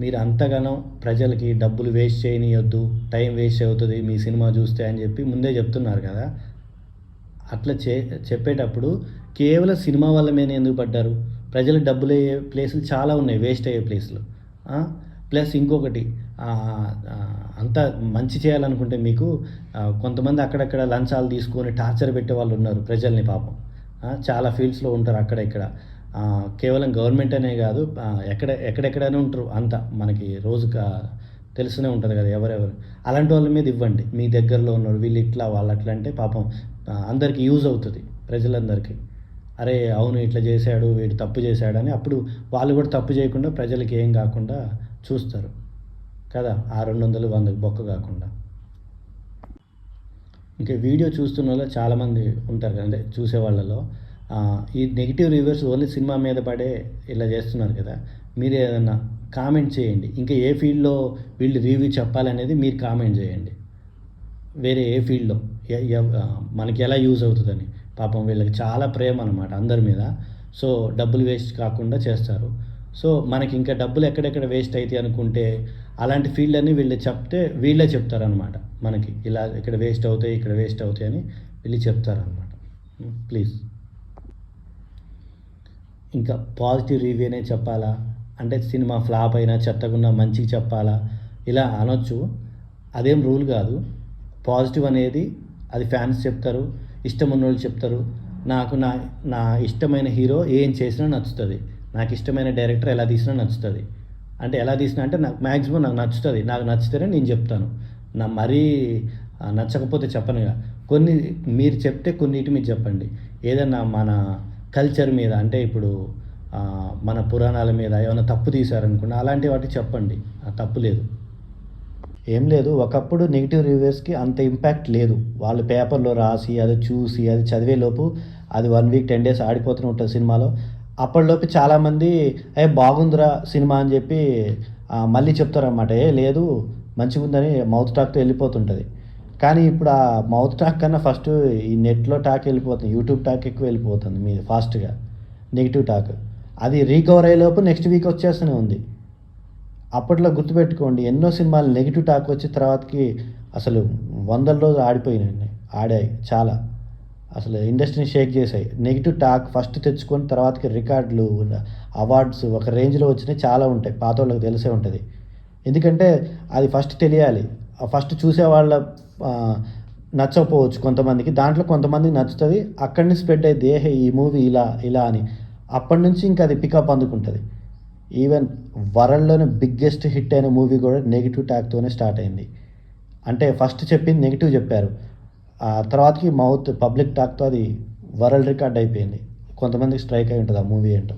మీరు అంతగానో ప్రజలకి డబ్బులు వేస్ట్ చేయనియొద్దు, టైం వేస్ట్ అవుతుంది మీ సినిమా చూస్తే అని చెప్పి ముందే చెప్తున్నారు కదా. అట్లా చెప్పేటప్పుడు కేవలం సినిమా వల్ల మీద ఎందుకు పడ్డారు? ప్రజలకు డబ్బులు అయ్యే ప్లేసులు చాలా ఉన్నాయి, వేస్ట్ అయ్యే ప్లేసులు. ప్లస్ ఇంకొకటి, అంతా మంచి చేయాలనుకుంటే మీకు కొంతమంది అక్కడక్కడ లంచాలు తీసుకొని టార్చర్ పెట్టే వాళ్ళు ఉన్నారు ప్రజల్ని పాపం. చాలా ఫీల్డ్స్లో ఉంటారు అక్కడ ఇక్కడ. కేవలం గవర్నమెంట్ అనే కాదు, ఎక్కడెక్కడైనా ఉంటారు. అంతా మనకి రోజుగా తెలుస్తూనే ఉంటుంది కదా ఎవరెవరు. అలాంటి వాళ్ళ మీద ఇవ్వండి. మీ దగ్గరలో ఉన్నాడు వీళ్ళు ఇట్లా వాళ్ళు అట్లా అంటే పాపం అందరికీ యూజ్ అవుతుంది, ప్రజలందరికీ. అరే అవును ఇట్లా చేశాడు వీడు తప్పు చేశాడని అప్పుడు వాళ్ళు కూడా తప్పు చేయకుండా ప్రజలకి ఏం కాకుండా చూస్తారు కదా, ఆ 200 100 బొక్క కాకుండా. ఇంకా వీడియో చూస్తున్న వాళ్ళు చాలామంది ఉంటారు కదా, అంటే చూసే వాళ్ళలో ఈ నెగిటివ్ రివ్యూస్ ఓన్లీ సినిమా మీద పడే ఇలా చేస్తున్నారు కదా, మీరు ఏదన్నా కామెంట్ చేయండి. ఇంకా ఏ ఫీల్డ్లో వీళ్ళు రివ్యూ చెప్పాలనేది మీరు కామెంట్ చేయండి. వేరే ఏ ఫీల్డ్లో మనకి ఎలా యూజ్ అవుతుందని. పాపం వీళ్ళకి చాలా ప్రేమ అనమాట అందరి మీద. సో డబ్బులు వేస్ట్ కాకుండా చేస్తారు. సో మనకి ఇంకా డబ్బులు ఎక్కడెక్కడ వేస్ట్ అవుతాయి అనుకుంటే అలాంటి ఫీల్డ్ అని వీళ్ళు చెప్తే వీళ్ళే చెప్తారనమాట మనకి, ఇలా ఇక్కడ వేస్ట్ అవుతాయి ఇక్కడ వేస్ట్ అవుతాయి అని వీళ్ళు చెప్తారనమాట. ప్లీజ్ ఇంకా పాజిటివ్ రివ్యూనే చెప్పాలా అంటే సినిమా ఫ్లాప్ అయినా చెత్తగున్నా మంచిగా చెప్పాలా ఇలా అనొచ్చు, అదేం రూల్ కాదు. పాజిటివ్ అనేది అది ఫ్యాన్స్ చెప్తారు, ఇష్టం ఉన్నోళ్ళు చెప్తారు. నాకు నా నా ఇష్టమైన హీరో ఏం చేసినా నచ్చుతుంది, నాకు ఇష్టమైన డైరెక్టర్ ఎలా తీసినా నచ్చుతుంది. అంటే ఎలా తీసినా అంటే నాకు మ్యాక్సిమం నాకు నచ్చుతుంది, నాకు నచ్చితేనే నేను చెప్తాను. నా మరీ నచ్చకపోతే చెప్పనుగా. కొన్ని మీరు చెప్తే కొన్నిటి మీద చెప్పండి. ఏదన్నా మన కల్చర్ మీద అంటే ఇప్పుడు మన పురాణాల మీద ఏమైనా తప్పు తీశారనుకోండి, అలాంటి వాటికి చెప్పండి, తప్పు లేదు. ఏం లేదు, ఒకప్పుడు నెగిటివ్ రివ్యూస్కి అంత ఇంపాక్ట్ లేదు. వాళ్ళు పేపర్లో రాసి అది చూసి అది చదివేలోపు అది 1 వీక్ 10 డేస్ ఆడిపోతూనే ఉంటుంది సినిమాలో. అప్పటిలోపు చాలామంది బాగుందిరా సినిమా అని చెప్పి మళ్ళీ చెప్తారన్నమాట. లేదు మంచిగా ఉందని మౌత్ టాక్తో వెళ్ళిపోతుంటుంది. కానీ ఇప్పుడు ఆ మౌత్ టాక్ కన్నా ఫస్ట్ ఈ నెట్లో టాక్ వెళ్ళిపోతుంది, యూట్యూబ్ టాక్ ఎక్కువ వెళ్ళిపోతుంది మీ ఫాస్ట్గా నెగిటివ్ టాక్. అది రీకవర్ అయ్యేలోపు నెక్స్ట్ వీక్ వచ్చేస్తూనే ఉంది. అప్పట్లో గుర్తుపెట్టుకోండి, ఎన్నో సినిమాలు నెగిటివ్ టాక్ వచ్చిన తర్వాతకి అసలు 100 రోజులు ఆడాయి చాలా, అసలు ఇండస్ట్రీని షేక్ చేశాయి. నెగిటివ్ టాక్ ఫస్ట్ తెచ్చుకొని తర్వాతకి రికార్డులు అవార్డ్స్ ఒక రేంజ్లో వచ్చినాయి చాలా ఉంటాయి, పాత వాళ్ళకి తెలిసే ఉంటుంది. ఎందుకంటే అది ఫస్ట్ తెలియాలి. ఫస్ట్ చూసే వాళ్ళ నచ్చకపోవచ్చు కొంతమందికి, దాంట్లో కొంతమందికి నచ్చుతుంది, అక్కడి నుంచి స్ప్రెడ్ అయితే ఈ మూవీ ఇలా ఇలా అని అప్పటి నుంచి ఇంకా అది పికప్ అందుకుంటుంది. ఈవెన్ వరల్డ్లోనే బిగ్గెస్ట్ హిట్ అయిన మూవీ కూడా నెగిటివ్ టాక్తోనే స్టార్ట్ అయింది. అంటే ఫస్ట్ చెప్పింది నెగిటివ్ చెప్పారు, ఆ తర్వాతకి మౌత్ పబ్లిక్ టాక్తో అది వరల్డ్ రికార్డ్ అయిపోయింది. కొంతమందికి స్ట్రైక్ అయి ఉంటుంది ఆ మూవీ ఏంటో.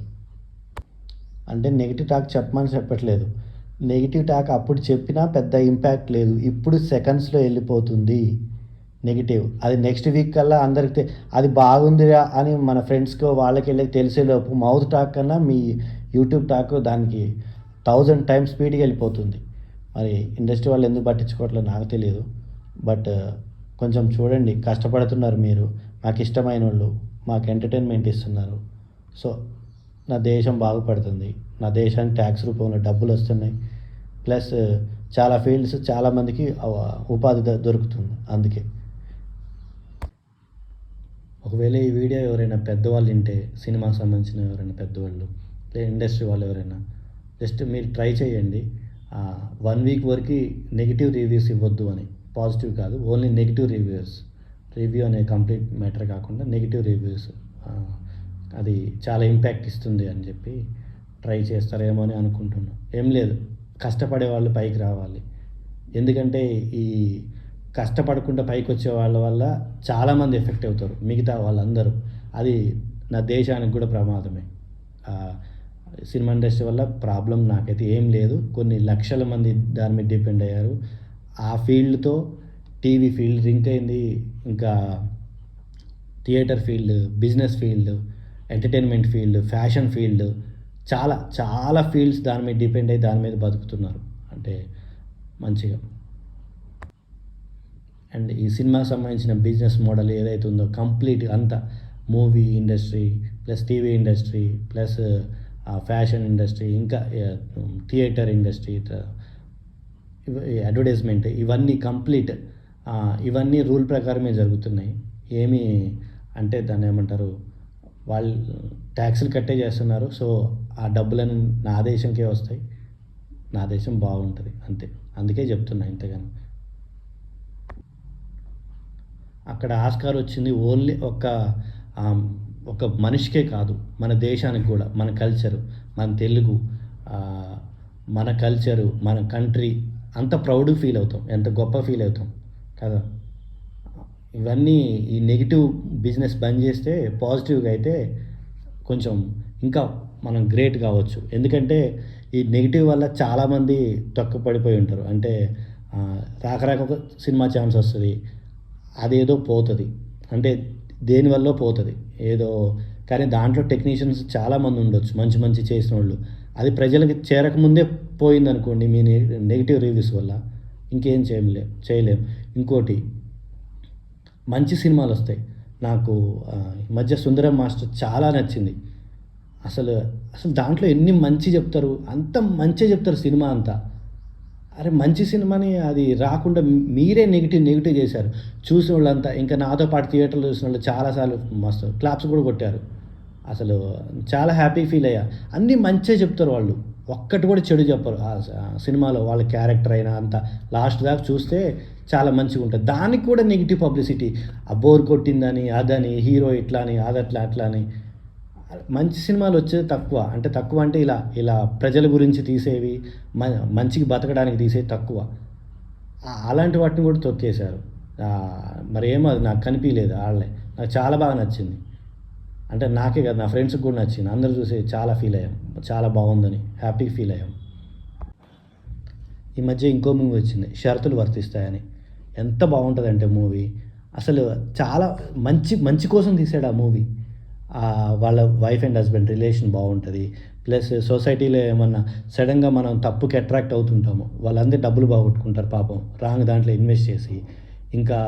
అంటే నెగిటివ్ టాక్ చెప్పమని చెప్పట్లేదు, నెగిటివ్ టాక్ అప్పుడు చెప్పినా పెద్ద ఇంపాక్ట్ లేదు, ఇప్పుడు సెకండ్స్లో వెళ్ళిపోతుంది నెగిటివ్. అది నెక్స్ట్ వీక్ కల్లా అందరికి అది బాగుందిరా అని మన ఫ్రెండ్స్కో వాళ్ళకి వెళ్ళి తెలిసేలోపు మౌత్ టాక్ కన్నా మీ యూట్యూబ్ టాక్ దానికి 1000 టైమ్స్ స్పీడ్గా వెళ్ళిపోతుంది. మరి ఇండస్ట్రీ వాళ్ళు ఎందుకు పట్టించుకోవట్లేదు నాకు తెలియదు. బట్ కొంచెం చూడండి, కష్టపడుతున్నారు మీరు, మాకు ఇష్టమైన వాళ్ళు మాకు ఎంటర్టైన్మెంట్ ఇస్తున్నారు. సో నా దేశం బాగుపడుతుంది, నా దేశానికి ట్యాక్స్ రూపంలో డబ్బులు వస్తున్నాయి, ప్లస్ చాలా ఫీల్డ్స్ చాలామందికి ఉపాధి దొరుకుతుంది. అందుకే ఒకవేళ ఈ వీడియో ఎవరైనా పెద్దవాళ్ళు వింటే, సినిమాకి సంబంధించిన ఎవరైనా పెద్దవాళ్ళు లేదా ఇండస్ట్రీ వాళ్ళు ఎవరైనా, జస్ట్ మీరు ట్రై చేయండి 1 వీక్ వరకు నెగిటివ్ రివ్యూస్ ఇవ్వద్దు అని. పాజిటివ్ కాదు, ఓన్లీ నెగిటివ్ రివ్యూస్. రివ్యూ అనే కంప్లీట్ మ్యాటర్ కాకుండా నెగిటివ్ రివ్యూస్, అది చాలా ఇంపాక్ట్ ఇస్తుంది అని చెప్పి ట్రై చేస్తారేమో అని అనుకుంటున్నాను. ఏం లేదు, కష్టపడే వాళ్ళు పైకి రావాలి. ఎందుకంటే ఈ కష్టపడకుండా పైకి వచ్చే వాళ్ళ వల్ల చాలామంది ఎఫెక్ట్ అవుతారు, మిగతా వాళ్ళందరూ. అది నా దేశానికి కూడా ప్రమాదమే. సినిమా ఇండస్ట్రీ వల్ల ప్రాబ్లం నాకైతే ఏం లేదు, కొన్ని లక్షల మంది దాని మీద డిపెండ్ అయ్యారు. ఆ ఫీల్డ్తో టీవీ ఫీల్డ్ లింక్ అయింది, ఇంకా theatre field, business field, entertainment field, fashion field, చాలా చాలా ఫీల్డ్స్ దాని మీద డిపెండ్ అయ్యి దాని మీద బతుకుతున్నారు అంటే మంచిగా. అండ్ ఈ సినిమాకి సంబంధించిన బిజినెస్ మోడల్ ఏదైతే ఉందో కంప్లీట్ అంతా movie industry plus TV industry plus fashion industry, ఇంకా థియేటర్ ఇండస్ట్రీ, అడ్వర్టైజ్మెంట్, ఇవన్నీ కంప్లీట్ ఇవన్నీ రూల్ ప్రకారమే జరుగుతున్నాయి. ఏమీ అంటే దాన్ని ఏమంటారు, వాళ్ళు ట్యాక్సులు కట్టే చేస్తున్నారు. సో ఆ డబ్బులను నా దేశంకే వస్తాయి, నా దేశం బాగుంటుంది అంతే. అందుకే చెప్తున్నా ఇంతగానో. అక్కడ ఆస్కార్ వచ్చింది ఓన్లీ ఒక మనిషికే కాదు, మన దేశానికి కూడా. మన కల్చరు, మన తెలుగు, మన కల్చరు, మన కంట్రీ అంత ప్రౌడ్గా ఫీల్ అవుతాం, ఎంత గొప్ప ఫీల్ అవుతాం కదా. ఇవన్నీ ఈ నెగిటివ్ బిజినెస్ బంద్ చేస్తే పాజిటివ్గా అయితే కొంచెం ఇంకా మనం గ్రేట్ కావచ్చు. ఎందుకంటే ఈ నెగిటివ్ వల్ల చాలామంది తక్కువ పడిపోయి ఉంటారు. అంటే రాక రాక ఒక సినిమా ఛాన్స్ వస్తుంది, అదేదో పోతుంది, అంటే దేనివల్ల పోతుంది ఏదో. కానీ దాంట్లో టెక్నీషియన్స్ చాలామంది ఉండొచ్చు మంచి మంచి చేసిన వాళ్ళు. అది ప్రజలకి చేరకముందే పోయిందనుకోండి మీ నెగిటివ్ రివ్యూస్ వల్ల, ఇంకేం చేయలేం. ఇంకోటి, మంచి సినిమాలు వస్తాయి. నాకు ఈ మధ్య సుందరం మాస్టర్ చాలా నచ్చింది. అసలు అసలు దాంట్లో ఎన్ని మంచి చెప్తారు, అంత మంచిగా చెప్తారు సినిమా అంతా. అరే మంచి సినిమాని అది రాకుండా మీరే నెగిటివ్ చేశారు. చూసిన వాళ్ళంతా, ఇంకా నాతో పాటు థియేటర్లో చూసిన వాళ్ళు చాలాసార్లు మస్తు క్లాప్స్ కూడా కొట్టారు. అసలు చాలా హ్యాపీ ఫీల్ అయ్యా. అన్నీ మంచిగా చెప్తారు వాళ్ళు, ఒక్కటి కూడా చెడు చెప్పరు. ఆ సినిమాలో వాళ్ళ క్యారెక్టర్ అయినా అంతా లాస్ట్ దాకా చూస్తే చాలా మంచిగా ఉంటుంది. దానికి కూడా నెగిటివ్ పబ్లిసిటీ, ఆ బోర్ కొట్టిందని, అదని, హీరో ఇట్లా అని, అట్లా అని. మంచి సినిమాలు వచ్చేది తక్కువ. అంటే తక్కువ అంటే ఇలా ప్రజల గురించి తీసేవి, మంచికి బతకడానికి తీసేవి తక్కువ. అలాంటి వాటిని కూడా తొక్కేశారు. మరి ఏమో అది నాకు కనిపించలేదు. వాళ్ళే నాకు చాలా బాగా నచ్చింది. అంటే నాకే కదా, నా ఫ్రెండ్స్కి కూడా నచ్చింది. అందరూ చూసి చాలా ఫీల్ అయ్యాం, చాలా బాగుందని హ్యాపీ ఫీల్ అయ్యాం. ఈ మధ్య ఇంకో మూవీ వచ్చింది, షరతులు వర్తిస్తాయని. ఎంత బాగుంటుందంటే మూవీ, అసలు చాలా మంచి కోసం తీసాడు ఆ మూవీ. వాళ్ళ వైఫ్ అండ్ హస్బెండ్ రిలేషన్ బాగుంటుంది. ప్లస్ సొసైటీలో ఏమన్నా సడన్గా మనం తప్పుకి అట్రాక్ట్ అవుతుంటాము, వాళ్ళందరూ డబ్బులు బాగొట్టుకుంటారు పాపం రాంగ్ దాంట్లో ఇన్వెస్ట్ చేసి. ఇంకా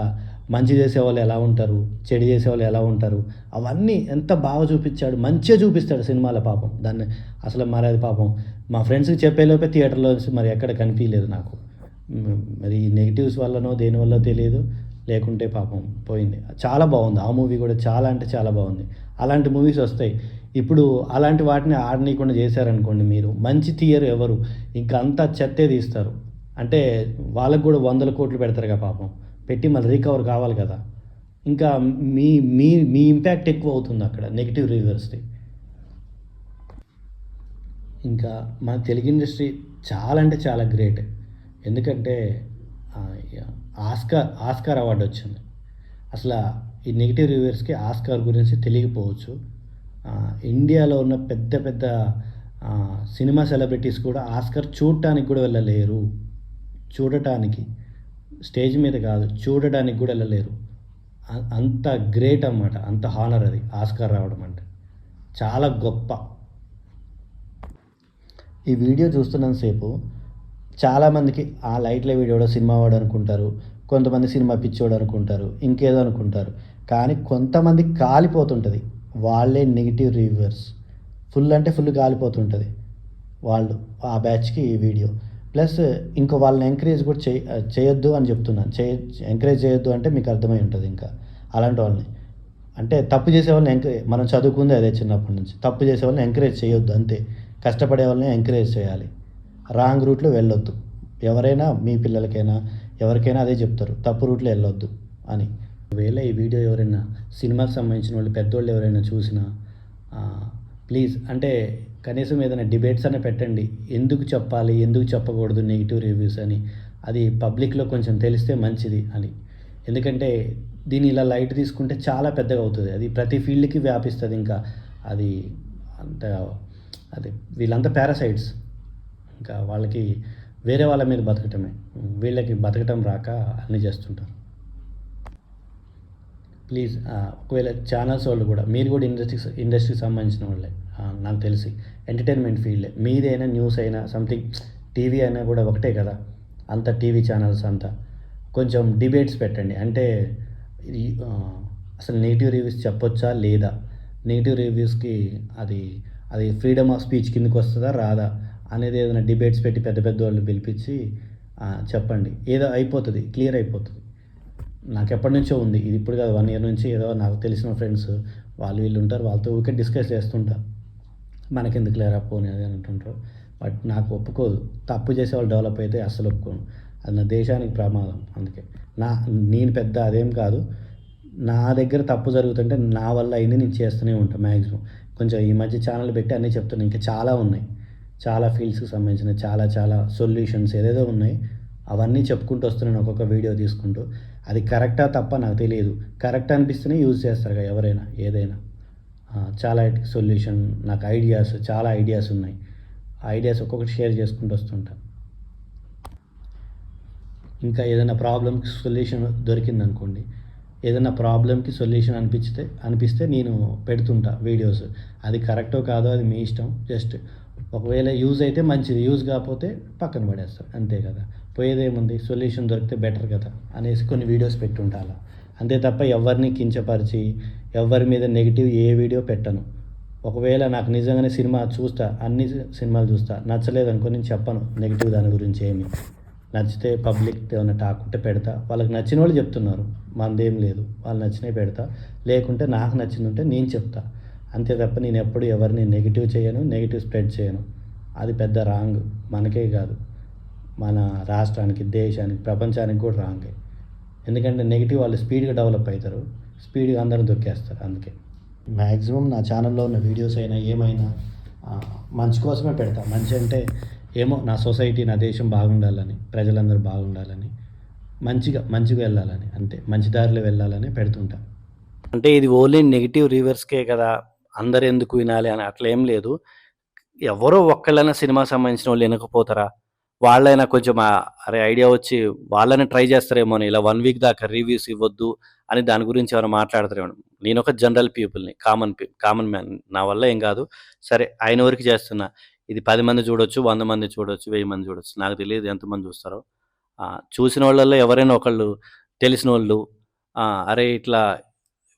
మంచి చేసేవాళ్ళు ఎలా ఉంటారు, చెడు చేసేవాళ్ళు ఎలా ఉంటారు, అవన్నీ ఎంత బాగా చూపించాడు. మంచిగా చూపిస్తాడు సినిమాలో పాపం దాన్ని. అసలు మరి అది పాపం మా ఫ్రెండ్స్కి చెప్పేలోపే థియేటర్లో మరి ఎక్కడ కనిపించలేదు నాకు. మరి నెగిటివ్స్ వల్లనో దేనివల్ల తెలియదు, లేకుంటే పాపం పోయింది. చాలా బాగుంది ఆ మూవీ కూడా, చాలా అంటే చాలా బాగుంది. అలాంటి మూవీస్ వస్తాయి. ఇప్పుడు అలాంటి వాటిని ఆడనీయకుండా చేశారనుకోండి, మీరు మంచి తీయరు ఎవరు, ఇంకా అంతా చెత్తే తీస్తారు. అంటే వాళ్ళకు కూడా 100 కోట్లు పెడతారుగా పాపం, పెట్టి మళ్ళీ రికవర్ కావాలి కదా. ఇంకా మీ మీ మీ ఇంపాక్ట్ ఎక్కువ అవుతుంది అక్కడ నెగిటివ్ రివ్యూవర్స్ది. ఇంకా మన తెలుగు ఇండస్ట్రీ చాలా అంటే చాలా గ్రేట్. ఎందుకంటే ఆస్కార్ అవార్డు వచ్చింది. అసలు ఈ నెగిటివ్ రివ్యూవర్స్కి ఆస్కార్ గురించి తెలియకపోవచ్చు. ఇండియాలో ఉన్న పెద్ద పెద్ద సినిమా సెలబ్రిటీస్ కూడా ఆస్కార్ చూడటానికి కూడా వెళ్ళలేరు. చూడటానికి, స్టేజ్ మీద కాదు, చూడడానికి కూడా వెళ్ళలేరు. అంత గ్రేట్ అన్నమాట, అంత హానర్ అది ఆస్కార్ రావడం అంటే, చాలా గొప్ప. ఈ వీడియో చూస్తున్నంతసేపు చాలామందికి ఆ లైట్ల వీడియోలో సినిమా వాడు అనుకుంటారు, కొంతమంది సినిమా పిచ్చోడు అనుకుంటారు, ఇంకేదో అనుకుంటారు. కానీ కొంతమంది కాలిపోతుంటుంది, వాళ్ళే నెగిటివ్ రివ్యూవర్స్. ఫుల్ అంటే ఫుల్ కాలిపోతుంటుంది వాళ్ళు. ఆ బ్యాచ్కి ఈ వీడియో ప్లస్ ఇంకో వాళ్ళని ఎంకరేజ్ కూడా చేయొద్దు అని చెప్తున్నాను. ఎంకరేజ్ చేయొద్దు అంటే మీకు అర్థమై ఉంటుంది. ఇంకా అలాంటి వాళ్ళని, అంటే తప్పు చేసే వాళ్ళని మనం చదువుకుంది అదే చిన్నప్పటి నుంచి, తప్పు చేసే వాళ్ళని ఎంకరేజ్ చేయొద్దు అంతే. కష్టపడే వాళ్ళని ఎంకరేజ్ చేయాలి, రాంగ్ రూట్లో వెళ్ళొద్దు. ఎవరైనా మీ పిల్లలకైనా ఎవరికైనా అదే చెప్తారు, తప్పు రూట్లో వెళ్ళొద్దు అని. ఒకవేళ ఈ వీడియో ఎవరైనా సినిమాకి సంబంధించిన వాళ్ళు పెద్దోళ్ళు ఎవరైనా చూసినా ప్లీజ్, అంటే కనీసం ఏదైనా డిబేట్స్ అనే పెట్టండి. ఎందుకు చెప్పాలి, ఎందుకు చెప్పకూడదు నెగిటివ్ రివ్యూస్ అని, అది పబ్లిక్లో కొంచెం తెలిస్తే మంచిది అని. ఎందుకంటే దీన్ని ఇలా లైట్ తీసుకుంటే చాలా పెద్దగా అవుతుంది, అది ప్రతి ఫీల్డ్కి వ్యాపిస్తుంది. ఇంకా అది వీళ్ళంతా పారాసైట్స్, ఇంకా వాళ్ళకి వేరే వాళ్ళ మీద బతకటమే, వీళ్ళకి బతకటం రాక అన్నీ చేస్తుంటారు. ప్లీజ్ ఒకవేళ ఛానల్స్ వాళ్ళు కూడా, మీరు కూడా ఇండస్ట్రీకి సంబంధించిన వాళ్ళే నాకు తెలిసి, ఎంటర్టైన్మెంట్ ఫీల్డే మీదైనా, న్యూస్ అయినా సంథింగ్, టీవీ అయినా కూడా ఒకటే కదా, అంత టీవీ ఛానల్స్ అంతా. కొంచెం డిబేట్స్ పెట్టండి. అంటే అసలు నెగిటివ్ రివ్యూస్ చెప్పొచ్చా లేదా, నెగిటివ్ రివ్యూస్కి అది ఫ్రీడమ్ ఆఫ్ స్పీచ్ కిందకి వస్తుందా రాదా అనేది ఏదైనా డిబేట్స్ పెట్టి పెద్ద పెద్ద వాళ్ళు పిలిపించి చెప్పండి. ఏదో అయిపోతుంది, క్లియర్ అయిపోతుంది. నాకు ఎప్పటి నుంచో ఉంది ఇది, ఇప్పుడు కాదు 1 year నుంచి. ఏదో నాకు తెలిసిన ఫ్రెండ్స్ వాళ్ళు వీళ్ళు ఉంటారు, వాళ్ళతో ఊరికే డిస్కస్ చేస్తుంటా, మనకెందుకు లేరా పోనీ అది అంటుంటారు. బట్ నాకు ఒప్పుకోదు, తప్పు చేసే వాళ్ళు డెవలప్ అయితే అస్సలు ఒప్పుకోను, అది నా దేశానికి ప్రమాదం. అందుకే నేను పెద్ద అదేం కాదు, నా దగ్గర తప్పు జరుగుతుంటే నా వల్ల అయింది నేను చేస్తూనే ఉంటాను మ్యాక్సిమం. కొంచెం ఈ మధ్య ఛానల్ పెట్టి అన్నీ చెప్తున్నాను, ఇంకా చాలా ఉన్నాయి, చాలా ఫీల్డ్స్కి సంబంధించిన చాలా సొల్యూషన్స్ ఏదేదో ఉన్నాయి, అవన్నీ చెప్పుకుంటూ వస్తున్నాను ఒక్కొక్క వీడియో తీసుకుంటూ. అది కరెక్టా తప్ప నాకు తెలియదు, కరెక్ట్ అనిపిస్తేనే యూజ్ చేస్తారు కదా ఎవరైనా ఏదైనా. చాలా సొల్యూషన్ నాకు చాలా ఐడియాస్ ఉన్నాయి. ఆ ఐడియాస్ ఒక్కొక్కటి షేర్ చేసుకుంటూ వస్తుంటాను. ఇంకా ఏదైనా ప్రాబ్లమ్కి సొల్యూషన్ దొరికిందనుకోండి, ఏదైనా ప్రాబ్లమ్కి సొల్యూషన్ అనిపిస్తే నేను పెడుతుంటా వీడియోస్. అది కరెక్టో కాదో అది మీ ఇష్టం. జస్ట్ ఒకవేళ యూజ్ అయితే మంచిది, యూజ్ కాకపోతే పక్కన పడేస్తారు, అంతే కదా. పోయేదేముంది, సొల్యూషన్ దొరికితే బెటర్ కదా అనేసి కొన్ని వీడియోస్ పెట్టుంటా అలా. అంతే తప్ప ఎవరిని కించపరిచి ఎవరి మీద నెగిటివ్ ఏ వీడియో పెట్టను. ఒకవేళ నాకు నిజంగానే అన్ని సినిమాలు చూస్తా, నచ్చలేదనుకో నేను చెప్పను నెగిటివ్ దాని గురించి ఏమి. నచ్చితే పబ్లిక్ ఏమైనా టాక్ ఉంటే పెడతా, వాళ్ళకి నచ్చిన వాళ్ళు చెప్తున్నారు, మనదేం లేదు, వాళ్ళు నచ్చినవి పెడతా. లేకుంటే నాకు నచ్చింది ఉంటే నేను చెప్తా, అంతే తప్ప నేను ఎప్పుడు ఎవరిని నెగిటివ్ చేయను, నెగిటివ్ స్ప్రెడ్ చేయను. అది పెద్ద రాంగ్, మనకే కాదు మన రాష్ట్రానికి, దేశానికి, ప్రపంచానికి కూడా రాంగే. ఎందుకంటే నెగిటివ్ వాళ్ళు స్పీడ్గా డెవలప్ అవుతారు, స్పీడ్గా అందరూ దొక్కేస్తారు. అందుకే మ్యాక్సిమం నా ఛానల్లో ఉన్న వీడియోస్ అయినా ఏమైనా మంచి కోసమే పెడతా. మంచి అంటే ఏమో, నా సొసైటీ, నా దేశం బాగుండాలని, ప్రజలందరూ బాగుండాలని, మంచిగా వెళ్ళాలని, అంతే, మంచి దారిలో వెళ్ళాలని పెడుతుంటా. అంటే ఇది ఓన్లీ నెగిటివ్ రివ్యూవర్స్‌కే కదా! అందరూ ఎందుకు వినాలి అని అట్లా ఏం లేదు. ఎవరో ఒక్కళ్ళైనా సినిమాకి సంబంధించిన వాళ్ళు వినకపోతారా? వాళ్ళైనా కొంచెం అరే ఐడియా వచ్చి వాళ్ళని ట్రై చేస్తారేమో అని ఇలా 1 వీక్ దాకా రివ్యూస్ ఇవ్వొద్దు అని దాని గురించి ఏమైనా మాట్లాడతారేమో. నేనొక జనరల్ పీపుల్‌ని, కామన్ మ్యాన్. నా వల్ల ఏం కాదు. సరే ఆయన వరకు చేస్తున్నా. ఇది 10 మంది చూడొచ్చు, 100 మంది చూడొచ్చు, 1000 మంది చూడొచ్చు. నాకు తెలీదు ఎంతమంది చూస్తారో. చూసిన వాళ్ళలో ఎవరైనా ఒకళ్ళు తెలిసినోళ్ళు అరే ఇట్లా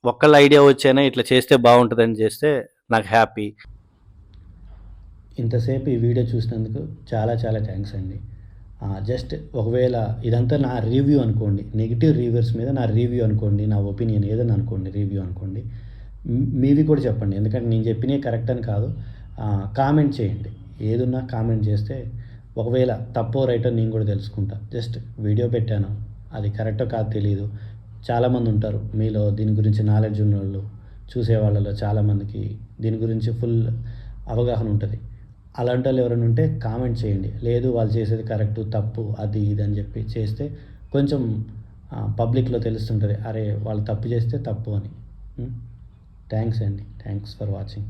ఒక్కళ్ళ ఐడియా వచ్చైనా ఇట్లా చేస్తే బాగుంటుందని చేస్తే నాకు హ్యాపీ. ఇంతసేపు ఈ వీడియో చూసినందుకు చాలా చాలా థ్యాంక్స్ అండి. జస్ట్ ఒకవేళ ఇదంతా నా రివ్యూ అనుకోండి, నెగిటివ్ రివ్యూవర్స్ మీద నా రివ్యూ అనుకోండి, నా ఒపీనియన్ ఏదైనా అనుకోండి, రివ్యూ అనుకోండి. మీవి కూడా చెప్పండి, ఎందుకంటే నేను చెప్పినవి కరెక్ట్ అని కాదు. కామెంట్ చేయండి, ఏదున్నా కామెంట్ చేస్తే ఒకవేళ తప్పో రైటో నేను కూడా తెలుసుకుంటా. జస్ట్ వీడియో పెట్టాను, అది కరెక్టో కాదు తెలియదు. చాలామంది ఉంటారు మీలో దీని గురించి నాలెడ్జ్ ఉన్నవాళ్ళు, చూసే వాళ్ళలో చాలామందికి దీని గురించి ఫుల్ అవగాహన ఉంటుంది. అలాంటి వాళ్ళు ఎవరైనా ఉంటే కామెంట్ చేయండి. లేదు వాళ్ళు చేసేది కరెక్టు, తప్పు, అది ఇది అని చెప్పి చేస్తే కొంచెం పబ్లిక్లో తెలుస్తుంటుంది, అరే వాళ్ళు తప్పు చేస్తే తప్పు అని. థ్యాంక్స్ అండి, థ్యాంక్స్ ఫర్ వాచింగ్.